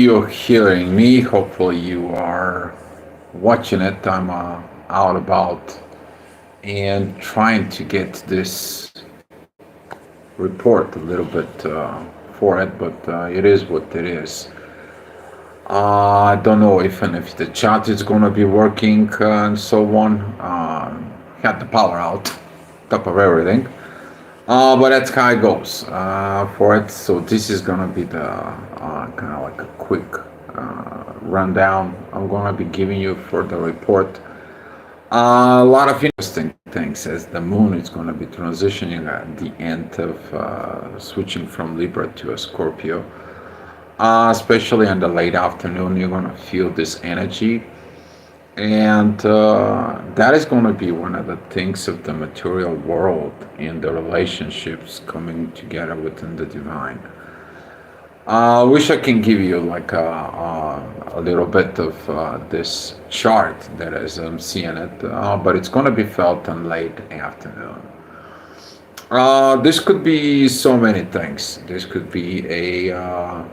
You're hearing me. Hopefully, you are watching it. I'm out about and trying to get this report a little bit for it, but it is what it is. I don't know if the chat is going to be working and so on. Had the power out, top of everything. But that's how it goes for it. So this is gonna be the kind of like a quick rundown I'm gonna be giving you for the report. A lot of interesting things as the moon is gonna be transitioning at the end of switching from Libra to a Scorpio. Especially in the late afternoon, you're gonna feel this energy, and that is going to be one of the things of the material world in the relationships coming together within the divine. I wish I can give you like a little bit of this chart that as I'm seeing it, but it's going to be felt in late afternoon. This could be so many things. This could be a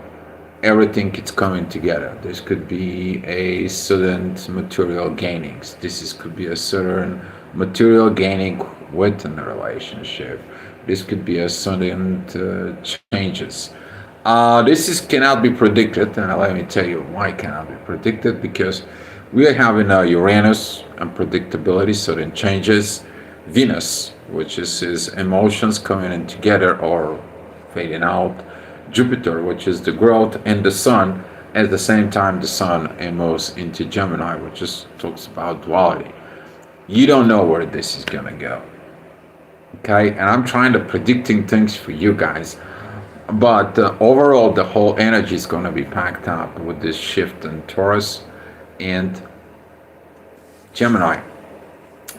everything is coming together. This could be a sudden material gainings. Could be a certain material gaining within a relationship. This could be a sudden changes. This is cannot be predicted, and let me tell you why it cannot be predicted. Because we are having a Uranus unpredictability, sudden changes. Venus, which is his emotions coming in together or fading out. Jupiter, which is the growth, and the Sun. At the same time, the Sun moves into Gemini, which just talks about duality. You don't know where this is gonna go. Okay, and I'm trying to predicting things for you guys, but overall, the whole energy is gonna be packed up with this shift in Taurus and Gemini.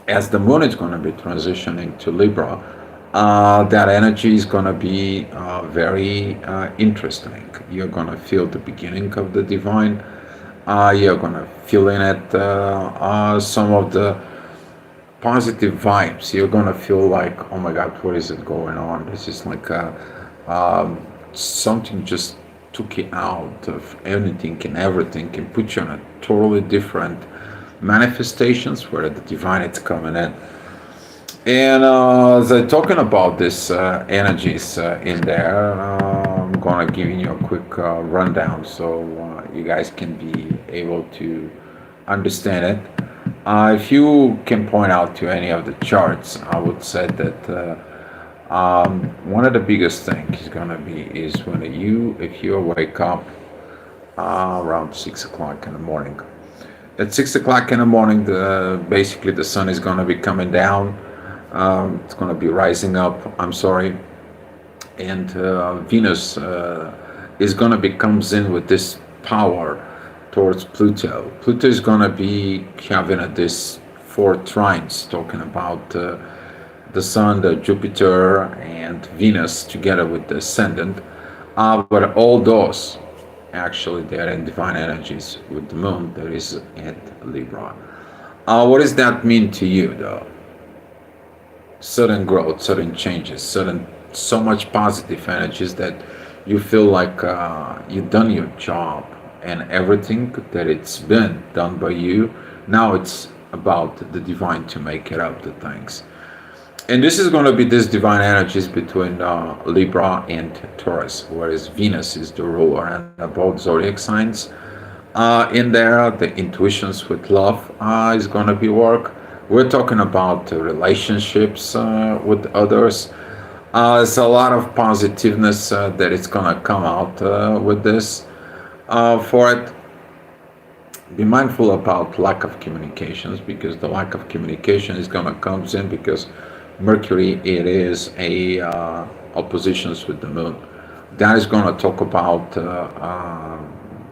As the Moon is gonna be transitioning to Libra, that energy is going to be very interesting. You're going to feel the beginning of the divine. You're going to feel in it some of the positive vibes. You're going to feel like, oh my God, what is it going on? This is like something just took you out of anything and everything and put you on a totally different manifestations where the divine is coming in. And as I'm talking about this energies in there, I'm gonna give you a quick rundown so you guys can be able to understand it. If you can point out to any of the charts, I would say that one of the biggest things is gonna be is when if you wake up around 6 o'clock in the morning. At 6 o'clock in the morning, basically the sun is gonna be coming down. It's going to be rising up, I'm sorry, and Venus is going to be comes in with this power towards Pluto. Pluto is going to be having this four trines talking about the Sun, the Jupiter, and Venus together with the ascendant. But all those actually they're in divine energies with the Moon that is at Libra. What does that mean to you, though? Sudden growth, sudden changes, so much positive energies that you feel like you've done your job and everything that it's been done by you. Now it's about the divine to make it up the things. And this is going to be this divine energies between Libra and Taurus, whereas Venus is the ruler and both zodiac signs. In there, the intuitions with love is going to be work. We're talking about relationships with others. There's a lot of positiveness that is going to come out with this. For it, be mindful about lack of communications, because the lack of communication is going to comes in because Mercury, it is a oppositions with the Moon. That is going to talk about.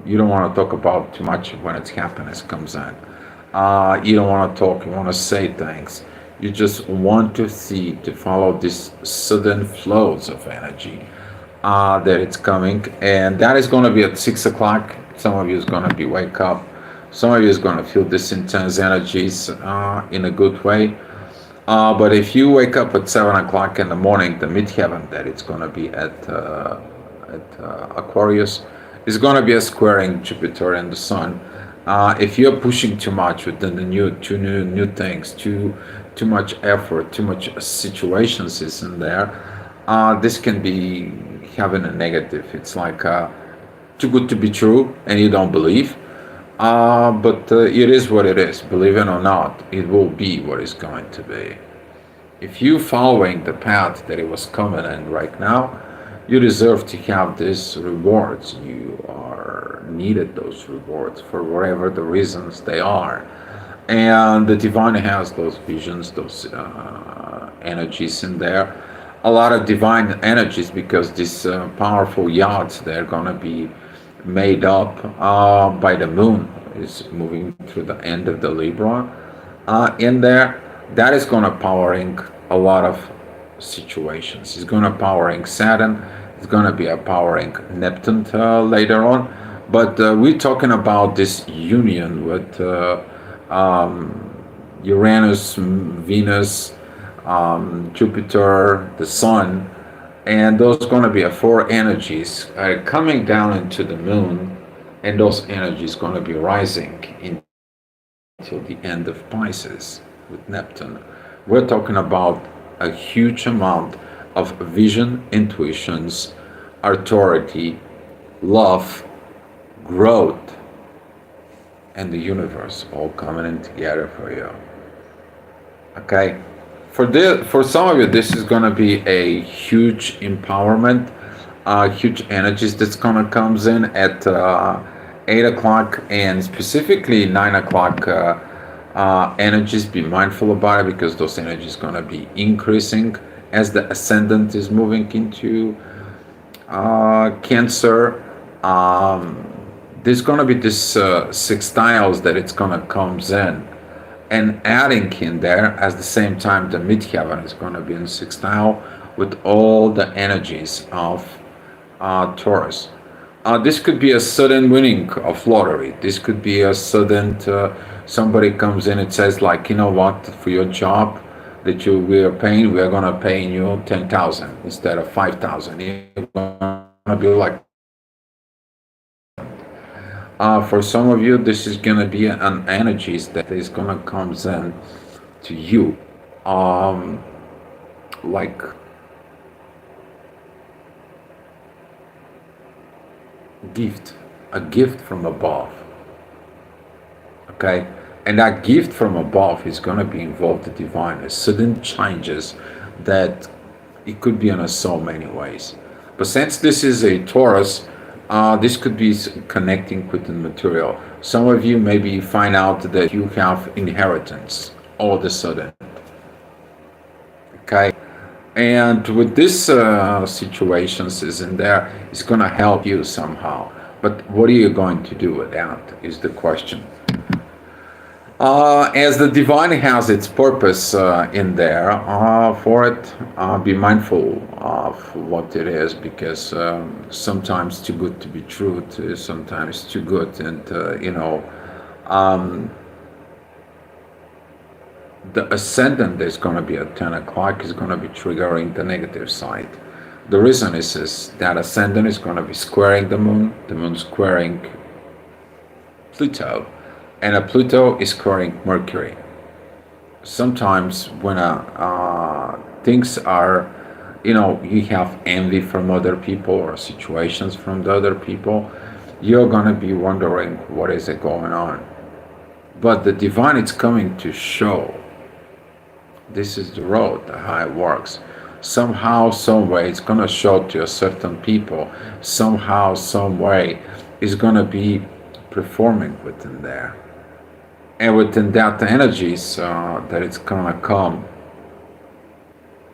You don't want to talk about too much when it's happiness comes in. You don't want to talk, you want to say things. You just want to follow these sudden flows of energy that it's coming. And that is going to be at 6 o'clock. Some of you is going to be wake up. Some of you is going to feel this intense energies in a good way. But if you wake up at 7 o'clock in the morning, the midheaven that it's going to be at Aquarius, is going to be a squaring Jupiter and the Sun. If you're pushing too much with the new things, too much effort, too much situations is in there, this can be having a negative. It's like too good to be true, and you don't believe. But it is what it is. Believe it or not, it will be what it's going to be. If you following the path that it was coming in right now, you deserve to have these rewards. You are needed those rewards for whatever the reasons they are. And the divine has those visions, those energies in there. A lot of divine energies because these powerful yachts, they're going to be made up by the moon is moving through the end of the Libra in there. That is going to powering a lot of situations. It's going to powering Saturn. It's going to be a powering Neptune later on. But we're talking about this union with Uranus, Venus, Jupiter, the Sun, and those going to be four energies coming down into the moon, and those energies going to be rising until the end of Pisces with Neptune. We're talking about a huge amount of vision, intuitions, authority, love, growth, and the universe all coming in together for you. Okay, for some of you, this is going to be a huge empowerment, huge energies that's going to comes in at 8 o'clock and specifically 9 o'clock. Energies, be mindful about it because those energies going to be increasing as the ascendant is moving into Cancer. There's going to be this sextiles that it's going to comes in and adding in there at the same time the midheaven is going to be in sextile with all the energies of Taurus. This could be a sudden winning of lottery. This could be a sudden somebody comes in and says like, you know what, for your job that we are paying, we are going to pay you 10,000 instead of 5,000. You're going to be like, for some of you, this is going to be an energies that is going to comes in to you, like a gift from above. Okay, and that gift from above is going to be involved the divine, a sudden changes that it could be in so many ways. But since this is a Taurus, this could be connecting with the material. Some of you maybe find out that you have inheritance all of a sudden. Okay, and with this situations is in there, it's going to help you somehow. But what are you going to do with that is the question. As the divine has its purpose in there for it, be mindful of what it is because sometimes too good to be true, sometimes too good, and the ascendant is going to be at 10 o'clock is going to be triggering the negative side. The reason is that ascendant is going to be squaring the moon squaring Pluto, and a Pluto is squaring Mercury. Sometimes when things are, you have envy from other people or situations from the other people, you're going to be wondering what is it going on. But the divine is coming to show this is the road, how it works. Somehow, some way, it's going to show to a certain people. Somehow, some way, it's going to be performing within there. And within that energies that it's gonna come,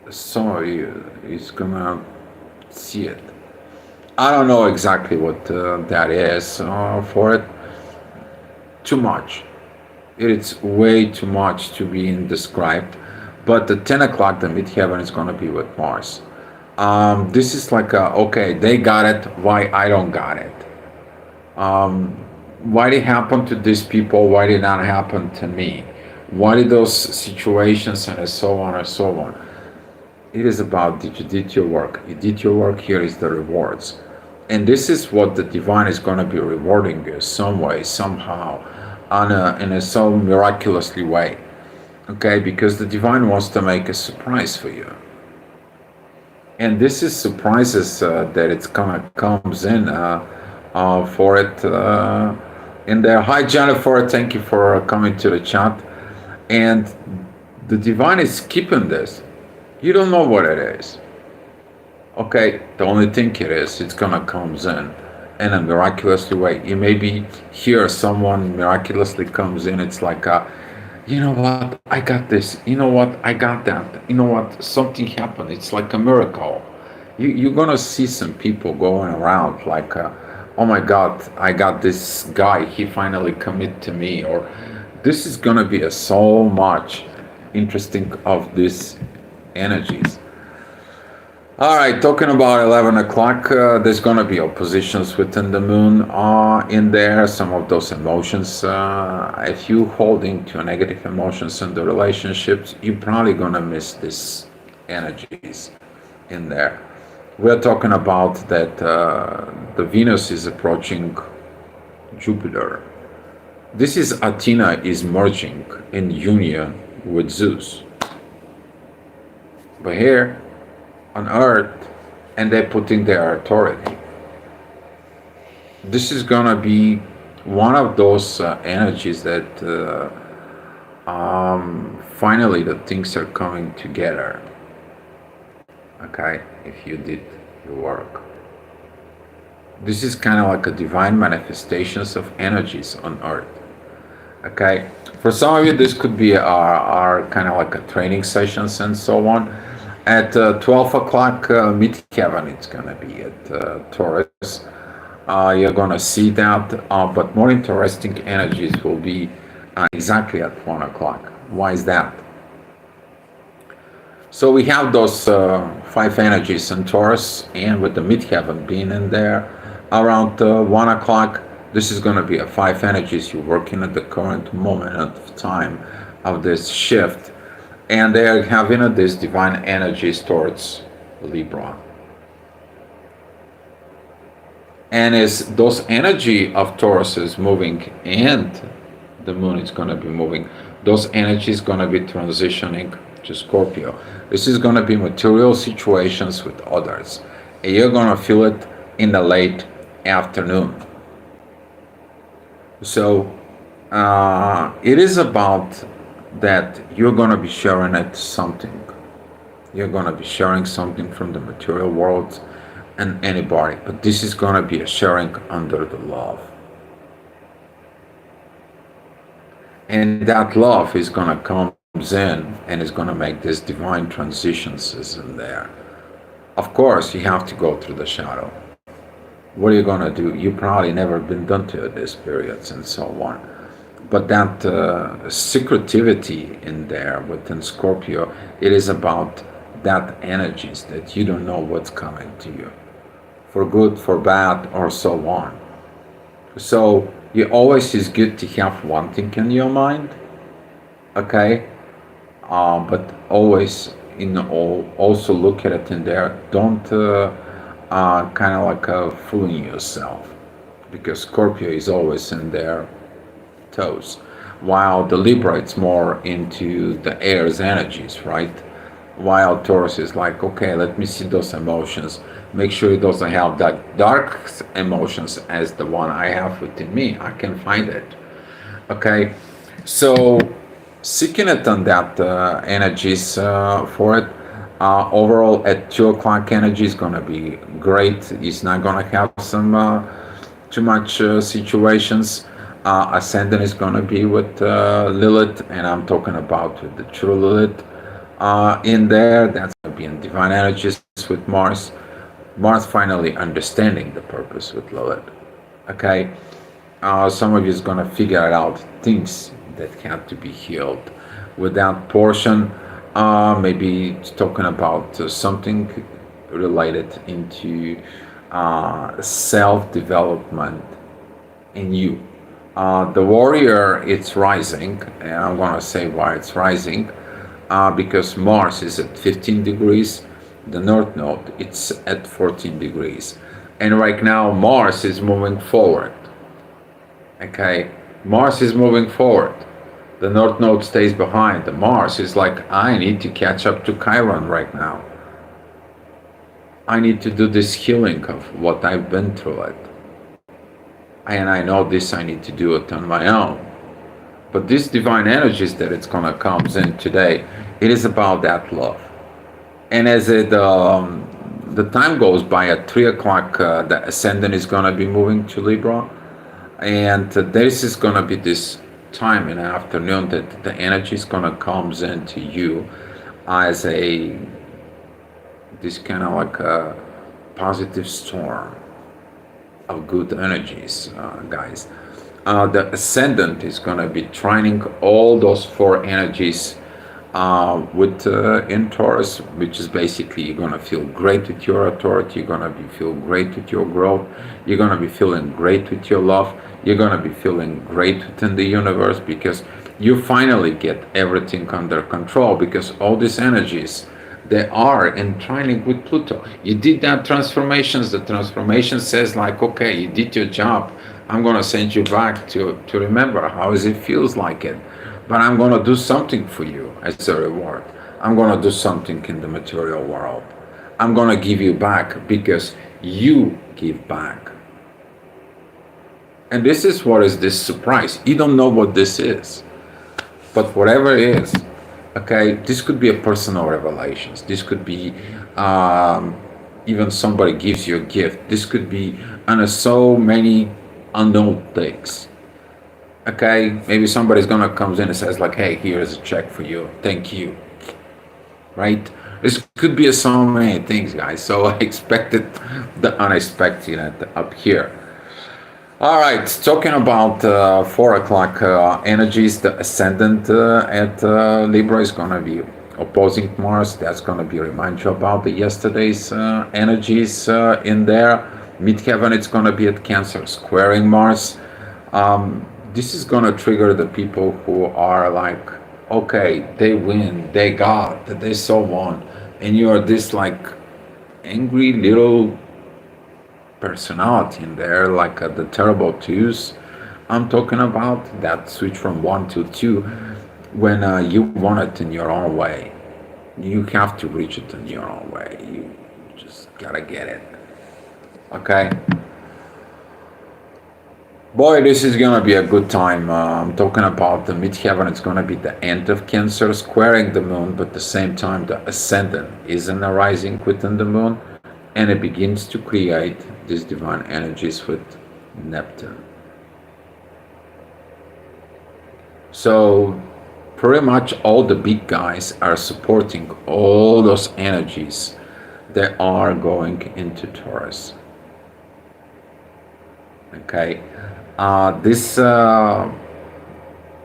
some of you is gonna see it. I don't know exactly what that is for it. Too much. It's way too much to be described. But the 10 o'clock, the midheaven is gonna be with Mars. This is like, okay, they got it, why I don't got it? Why did it happen to these people? Why did it not happen to me? Why did those situations and so on and so on? It is about did you did your work. You did your work, here is the rewards. And this is what the divine is going to be rewarding you some way, somehow, in a so miraculously way. Okay, because the divine wants to make a surprise for you. And this is surprises that it's gonna comes in for it in there. Hi Jennifer, thank you for coming to the chat. And the divine is keeping this. You don't know what it is. Okay, the only thing it is, it's gonna comes in a miraculously way. You maybe hear someone miraculously comes in. It's like, you know what, I got this. You know what, I got that. You know what, something happened. It's like a miracle. You're gonna see some people going around like, oh my God, I got this guy. He finally committed to me. Or this is gonna be a so much interesting of these energies. All right, talking about 11 o'clock, there's going to be oppositions within the moon in there. Some of those emotions, if you holding to negative emotions in the relationships, you're probably going to miss these energies in there. We're talking about that the Venus is approaching Jupiter. This is Athena is merging in union with Zeus. But here, on earth, and they're putting their authority. This is gonna be one of those energies that finally the things are coming together. Okay, if you did your work. This is kind of like a divine manifestations of energies on earth. Okay, for some of you this could be our kind of like a training sessions and so on. At 12 o'clock mid-heaven, it's going to be at Taurus. You're going to see that, but more interesting energies will be exactly at 1 o'clock. Why is that? So we have those 5 energies in Taurus, and with the mid-heaven being in there, around 1 o'clock, this is going to be a 5 energies you're working at the current moment of time of this shift. And they are having these divine energies towards Libra. And as those energy of Taurus is moving and the moon is going to be moving, those energies going to be transitioning to Scorpio. This is going to be material situations with others. And you're going to feel it in the late afternoon. So it is about that you're going to be sharing it something. You're going to be sharing something from the material world and anybody, but this is going to be a sharing under the love. And that love is going to come in and is going to make these divine transitions in there. Of course, you have to go through the shadow. What are you going to do? You probably never been done to these periods and so on. But that secretivity in there within Scorpio, it is about that energies that you don't know what's coming to you, for good, for bad, or so on. So it always is good to have one thing in your mind, okay? But always also look at it in there. Don't kind of like fooling yourself, because Scorpio is always in there toes, while the Libra it's more into the air's energies, right? While Taurus is like, okay, let me see those emotions, make sure it doesn't have that dark emotions as the one I have within me. I can find it. Okay, so seeking it on that energies for it. Overall, at 2 o'clock, energy is going to be great. It's not going to have some too much situations. Ascendant is going to be with Lilith, and I'm talking about with the true Lilith in there. That's going to be in divine energies with Mars. Mars finally understanding the purpose with Lilith. Okay, some of you is going to figure out things that have to be healed with that portion. Maybe talking about something related into self-development in you. The warrior, it's rising, and I'm going to say why it's rising, because Mars is at 15 degrees, the North Node, it's at 14 degrees. And right now, Mars is moving forward. Okay, Mars is moving forward. The North Node stays behind. The Mars is like, I need to catch up to Chiron right now. I need to do this healing of what I've been through it. And I know this, I need to do it on my own. But these divine energies that it's gonna comes in today, it is about that love. And as the time goes by at 3 o'clock, the ascendant is gonna be moving to Libra, and this is gonna be this time in the afternoon that the energy is gonna comes into you as a this kind of like a positive storm of good energies, guys. The ascendant is going to be trining all those four energies with in Taurus, which is basically you're going to feel great with your authority, you're going to be feel great with your growth, you're going to be feeling great with your love, you're going to be feeling great within the universe because you finally get everything under control because all these energies they are in trining with Pluto. You did that transformations. The transformation says like, okay, you did your job. I'm gonna send you back to remember how it feels like it. But I'm gonna do something for you as a reward. I'm gonna do something in the material world. I'm gonna give you back because you give back. And this is what is this surprise. You don't know what this is. But whatever it is, okay, this could be a personal revelations. This could be even somebody gives you a gift. This could be on so many unknown things. Okay, maybe somebody's gonna comes in and says like, "Hey, here's a check for you. Thank you." Right? This could be so many things, guys. So I expected the unexpected up here. All right, talking about 4 o'clock energies, the ascendant at Libra is going to be opposing Mars. That's going to be remind you about the yesterday's energies in there. Midheaven, it's going to be at Cancer, squaring Mars. This is going to trigger the people who are like, okay, they win, they got, they so on, and you're this like angry little personality in there, like the terrible twos I'm talking about, that switch from 1 to 2, when you want it in your own way. You have to reach it in your own way. You just gotta get it. Okay? Boy, this is gonna be a good time. I'm talking about the midheaven. It's gonna be the end of Cancer squaring the moon, but at the same time, the ascendant is in the rising within the moon, and it begins to create these divine energies with Neptune. So pretty much all the big guys are supporting all those energies that are going into Taurus. Okay, this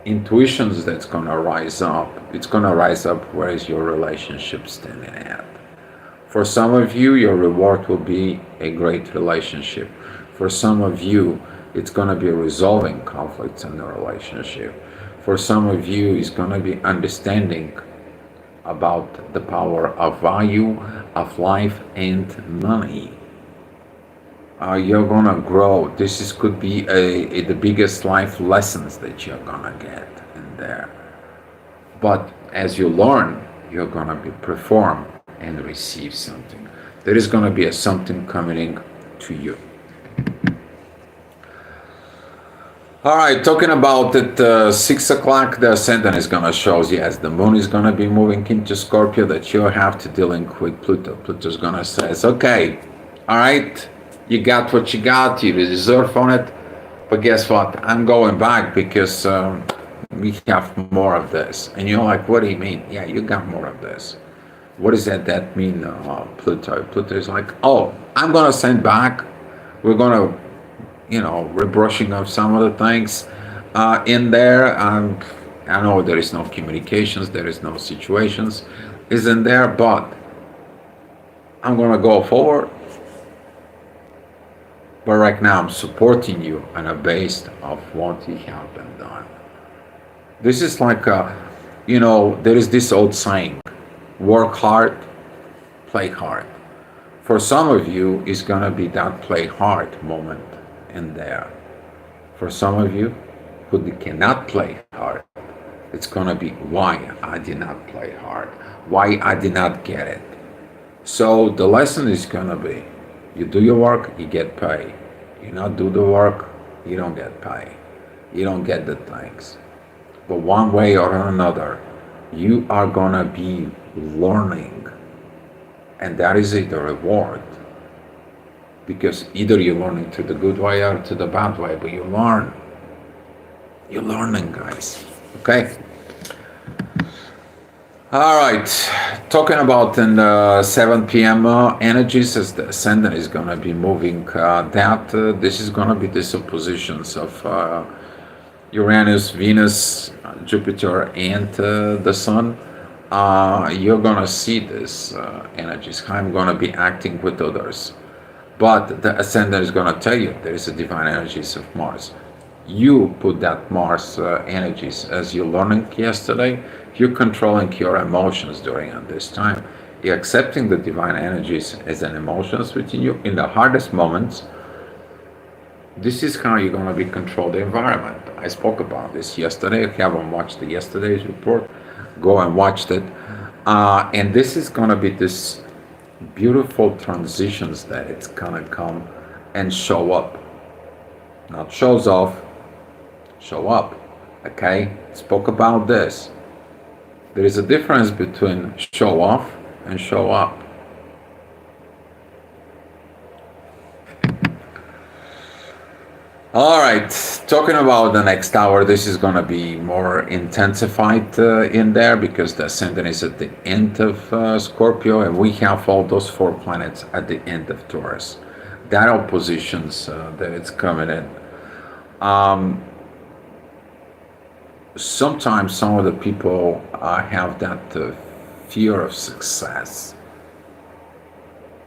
intuitions that's gonna rise up. It's gonna rise up. Where is your relationship standing at? For some of you, your reward will be a great relationship. For some of you, it's going to be resolving conflicts in the relationship. For some of you, it's going to be understanding about the power of value, of life, and money. You're going to grow. Could be the biggest life lessons that you're going to get in there. But as you learn, you're going to be performed and receive something. There is going to be a something coming to you. All right, talking about it, 6 o'clock, the ascendant is going to show, yes, the moon is going to be moving into Scorpio, that you have to deal with Pluto. Pluto's going to say, okay, all right, you got what you got, you deserve on it, but guess what? I'm going back because we have more of this. And you're like, what do you mean? Yeah, you got more of this. What does that mean, Pluto? Pluto is like, oh, I'm going to send back. We're going to, rebrushing of some of the things in there. I know there is no communications, there is no situations is in there, but I'm going to go forward. But right now I'm supporting you on a base of what you have been done. This is like, there is this old saying, work hard, play hard. For some of you, it's gonna be that play hard moment in there. For some of you who cannot play hard, it's gonna be why I did not play hard, why I did not get it. So the lesson is gonna be, you do your work, you get paid. You not do the work, you don't get paid. You don't get the things. But one way or another, you are gonna be learning, and that is the reward. Because either you're learning to the good way or to the bad way, but you learn. You're learning, guys. Okay? All right. Talking about in the 7 p.m. Energies, as the ascendant is going to be moving this is going to be these oppositions of Uranus, Venus, Jupiter, and the Sun. You're going to see this energies. How I'm going to be acting with others. But the ascendant is going to tell you there is a divine energies of Mars. You put that Mars energies as you're learning yesterday. You're controlling your emotions during this time. You're accepting the divine energies as an emotions within you in the hardest moments. This is how you're going to be control the environment. I spoke about this yesterday. If you haven't watched yesterday's report, go and watch it. And this is going to be this beautiful transitions that it's gonna come and show up. Not shows off, show up. Okay? Spoke about this. There is a difference between show off and show up. All right, talking about the next hour, this is going to be more intensified in there because the ascendant is at the end of Scorpio, and we have all those 4 planets at the end of Taurus. That oppositions that it's coming in. Sometimes some of the people have that fear of success.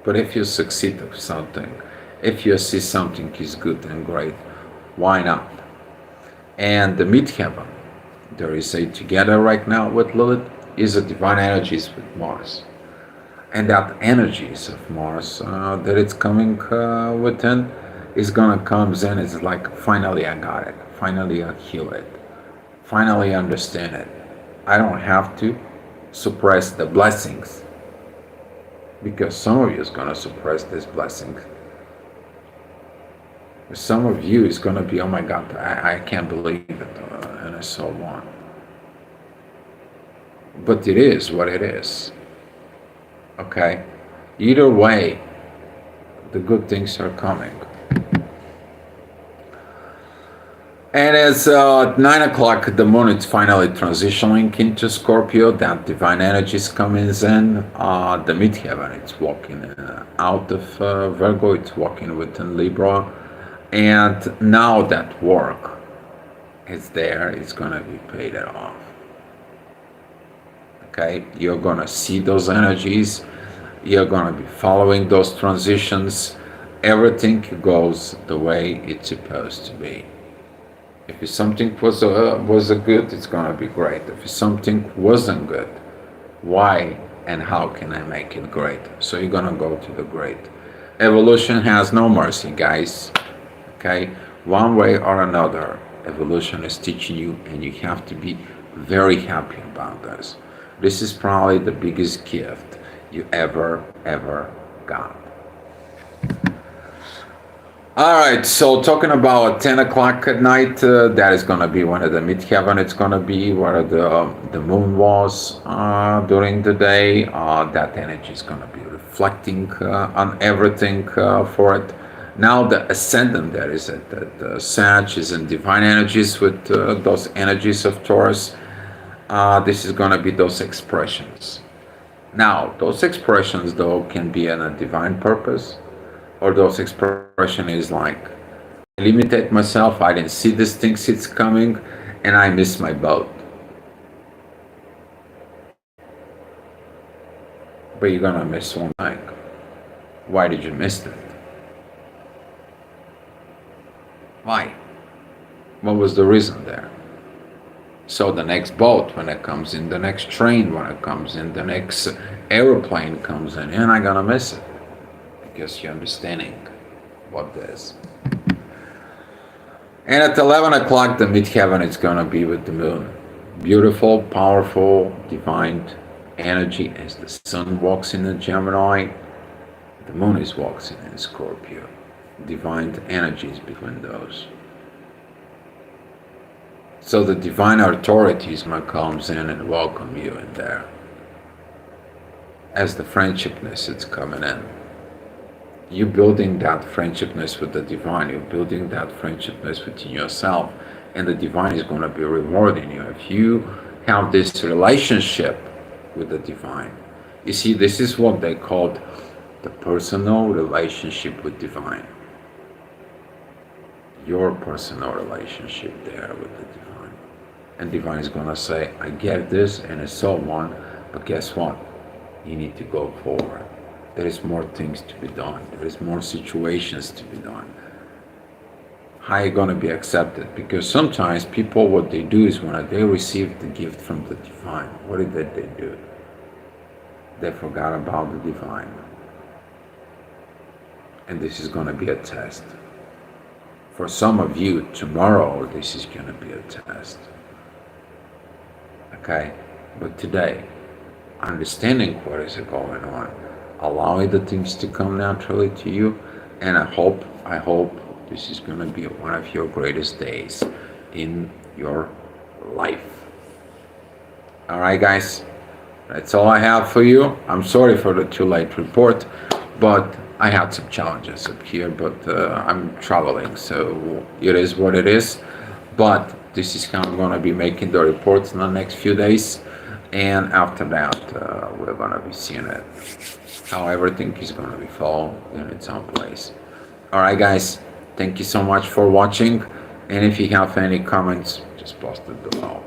But if you succeed of something, if you see something is good and great, why not? And the midheaven, there is a together right now with Lilith, is a divine energies with Mars. And that energies of Mars that it's coming within is gonna comes in, it's like finally I got it, finally I heal it, finally I understand it. I don't have to suppress the blessings because some of you is gonna suppress these blessings. Some of you is going to be, oh my God, I can't believe it, and so on. But it is what it is. Okay? Either way, the good things are coming. And as 9 o'clock, the moon is finally transitioning into Scorpio. That divine energy is coming in. The midheaven, it's walking out of Virgo. It's walking within Libra. And now that work is there, it's going to be paid off. Okay? You're going to see those energies. You're going to be following those transitions. Everything goes the way it's supposed to be. If something was a good, it's going to be great. If something wasn't good, why and how can I make it great? So you're going to go to the great. Evolution has no mercy, guys. Okay, one way or another, evolution is teaching you, and you have to be very happy about this. This is probably the biggest gift you ever got. All right, so talking about 10 o'clock at night, that is going to be one of the midheaven. It's going to be where the moon was during the day. That energy is going to be reflecting on everything for it. Now the ascendant that is at the Sag is in divine energies with those energies of Taurus. This is going to be those expressions. Now those expressions though can be in a divine purpose, or those expression is like I limited myself, I didn't see these things it's coming, and I missed my boat. But you're gonna miss one thing. Why did you miss it? Why? What was the reason there? So the next boat, when it comes in, the next train, when it comes in, the next airplane comes in, and I'm gonna miss it. because you're understanding what this. And at 11 o'clock, the midheaven is going to be with the moon. Beautiful, powerful, divine energy as the sun walks in the Gemini, the moon is walking in Scorpio. Divine energies between those. So the divine authorities might comes in and welcome you in there. As the friendshipness is coming in. You're building that friendshipness with the divine. You're building that friendshipness within yourself. And the divine is going to be rewarding you. If you have this relationship with the divine. You see, this is what they called the personal relationship with divine. Your personal relationship there with the divine. And divine is going to say, I get this and so on, but guess what? You need to go forward. There is more things to be done. There is more situations to be done. How are you going to be accepted? Because sometimes people, what they do is when they receive the gift from the divine, what did they do? They forgot about the divine. And this is going to be a test. For some of you, tomorrow, this is going to be a test. Okay? But today, understanding what is going on, allowing the things to come naturally to you, and I hope this is going to be one of your greatest days in your life. All right, guys, that's all I have for you. I'm sorry for the too late report, but I had some challenges up here, but I'm traveling, so it is what it is. But this is how I'm going to be making the reports in the next few days, and after that, we're going to be seeing it, how everything is going to be fall in its own place. All right, guys, thank you so much for watching, and if you have any comments, just post it below.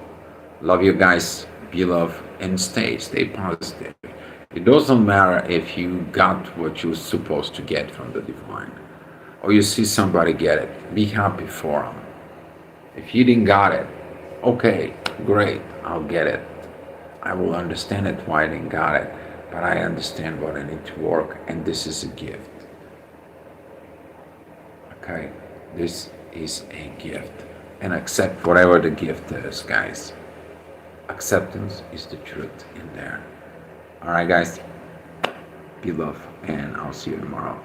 Love you guys, be love, and stay positive. It doesn't matter if you got what you're supposed to get from the divine, or you see somebody get it. Be happy for them. If you didn't got it, okay, great, I'll get it. I will understand it why I didn't got it, but I understand what I need to work, and this is a gift. Okay, this is a gift, and accept whatever the gift is, guys. Acceptance is the truth in there. All right, guys, be love, and I'll see you tomorrow.